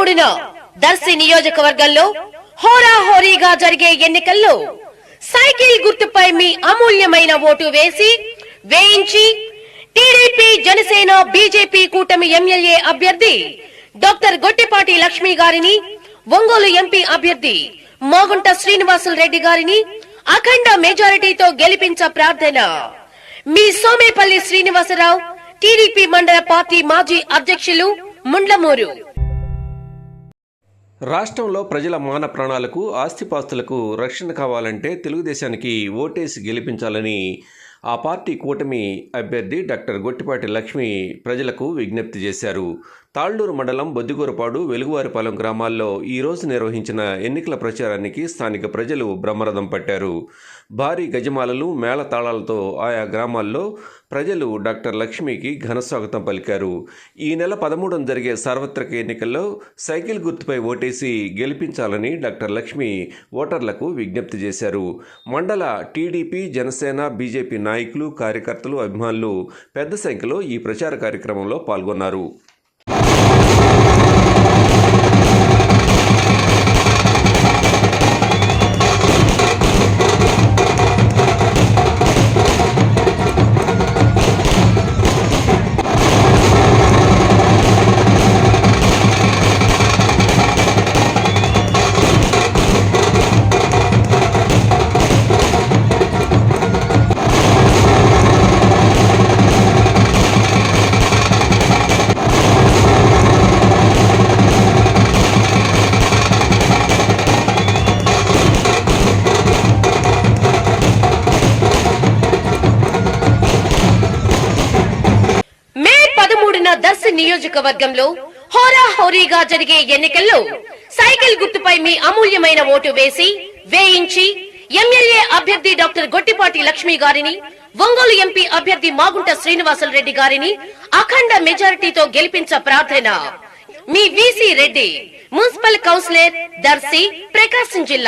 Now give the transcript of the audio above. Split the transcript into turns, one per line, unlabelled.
13న దర్శి నియోజకవర్గంలో హోరాహోరీగా జరిగే ఎన్నికల్లో సైకిల్ గుర్తుపై మీ అమూల్యమైన ఓటు వేయించి టీడీపీ, జనసేన, బీజేపీ కూటమి ఎమ్మెల్యే అభ్యర్థి డాక్టర్ గొట్టిపాటి లక్ష్మి గారిని, ఒంగోలు ఎంపీ అభ్యర్థి మాగుంట శ్రీనివాసులు రెడ్డి గారిని అఖండ మెజారిటీతో గెలిపించ ప్రార్థన. మీ సోమేపల్లి శ్రీనివాసరావు, టీడీపీ మండల పార్టీ మాజీ అధ్యక్షులు, ముండ్లమూరు.
రాష్ట్రంలో ప్రజల మాన ప్రాణాలకు, ఆస్తిపాస్తులకు రక్షణ కావాలంటే తెలుగుదేశానికి ఓటేసి గెలిపించాలని ఆ పార్టీ కూటమి అభ్యర్థి డాక్టర్ గొట్టిపాటి లక్ష్మి ప్రజలకు విజ్ఞప్తి చేశారు. తాళ్లూరు మండలం బొద్దిగూరపాడు, వెలుగువారిపాలెం గ్రామాల్లో ఈరోజు నిర్వహించిన ఎన్నికల ప్రచారానికి స్థానిక ప్రజలు బ్రహ్మరథం పట్టారు. భారీ గజమాలలు, మేళతాళాలతో ఆయా గ్రామాల్లో ప్రజలు డాక్టర్ లక్ష్మికి ఘనస్వాగతం పలికారు. ఈ నెల 13న జరిగే సార్వత్రిక ఎన్నికల్లో సైకిల్ గుర్తుపై ఓటేసి గెలిపించాలని డాక్టర్ లక్ష్మి ఓటర్లకు విజ్ఞప్తి చేశారు. మండల టీడీపీ, జనసేన, బీజేపీ నాయకులు, కార్యకర్తలు, అభిమానులు పెద్ద సంఖ్యలో ఈ ప్రచార కార్యక్రమంలో పాల్గొన్నారు.
దర్శి నియోజకవర్గంలో హోరాహోరీగా జరిగే ఎన్నికల్లో సైకిల్ గుర్తుపై మీ అమూల్యమైన ఓటు వేయించి ఎమ్మెల్యే అభ్యర్థి డాక్టర్ గొట్టిపాటి లక్ష్మి గారిని, ఒంగోలు ఎంపీ అభ్యర్థి మాగుంట శ్రీనివాసులు రెడ్డి గారిని అఖండ మెజారిటీతో గెలిపించ ప్రార్థన. మీ VC Reddy, municipal councillor, Darsi, Prakasam జిల్లా.